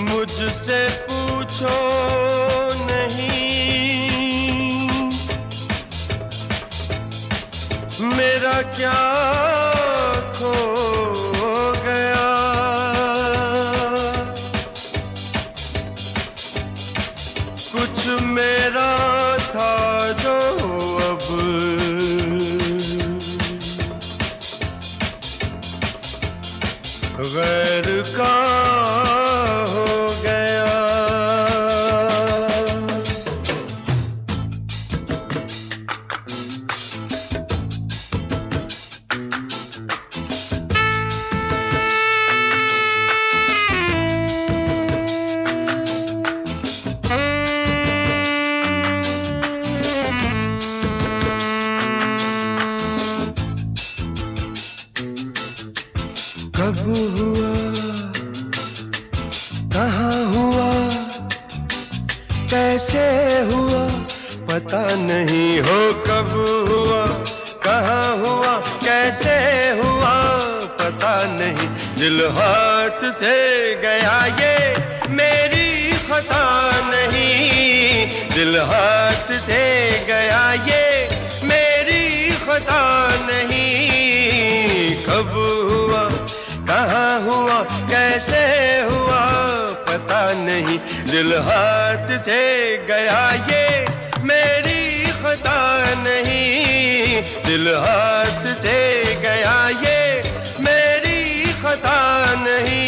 मुझसे पूछो नहीं मेरा क्या खो गया। कुछ मेरा था जो अब गैर का हो गया। कब हुआ, कहाँ हुआ, कैसे हुआ पता नहीं हो। कब हुआ, कहाँ हुआ, कैसे हुआ पता नहीं। दिल हाथ से गया ये मेरी खता नहीं। दिल हाथ से गया ये मेरी खता नहीं। कब हुआ, कहाँ हुआ, कैसे हुआ पता नहीं। दिल हाथ से गया ये मेरी खता नहीं। दिल हाथ से गया ये मेरी खता नहीं।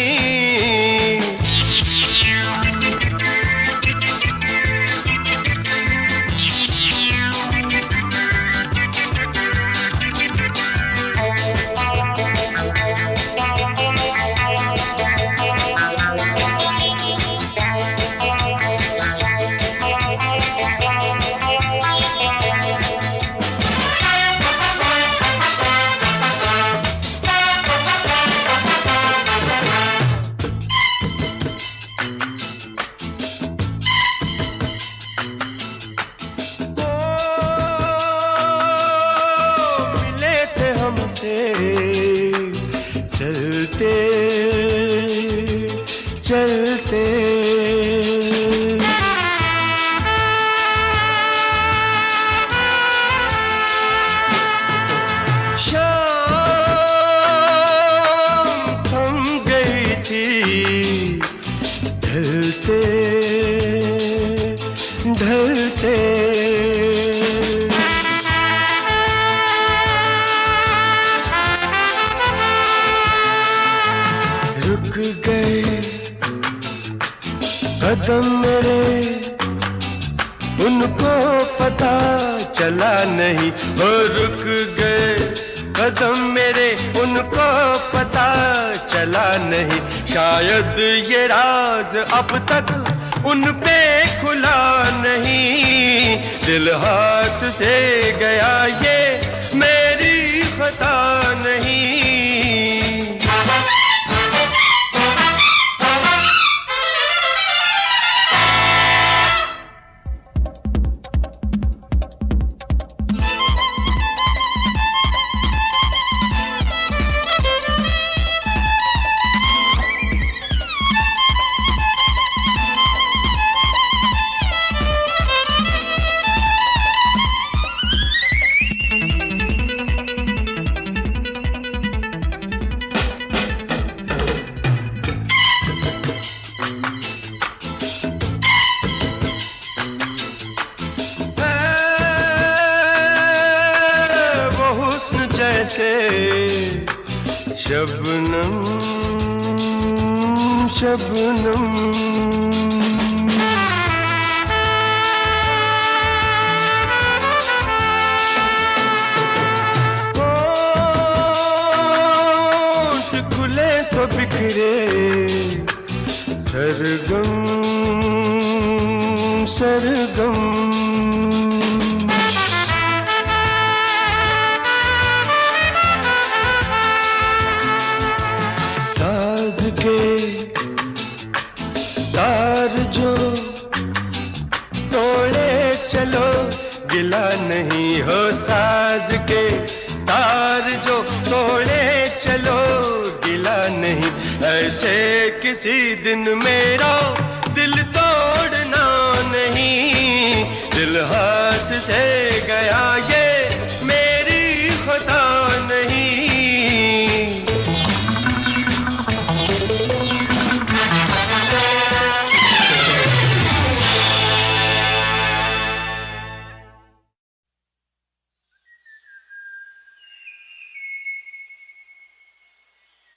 चलते चलते शाम थम गई थी। ढलते ढलते रुक गए कदम मेरे, उनको पता चला नहीं। वो रुक गए कदम मेरे, उनको पता चला नहीं। शायद ये राज अब तक उन पे खुला नहीं। दिल हाथ से गया ये मेरी खता नहीं। जैसे शबनम शबनम होंठ खुले तो बिखरे सरगम सरगम। तार जो तोड़े चलो गिला नहीं हो। साज के तार जो तोड़े चलो गिला नहीं। ऐसे किसी दिन मेरा दिल तोड़ना नहीं, दिल हाथ से गया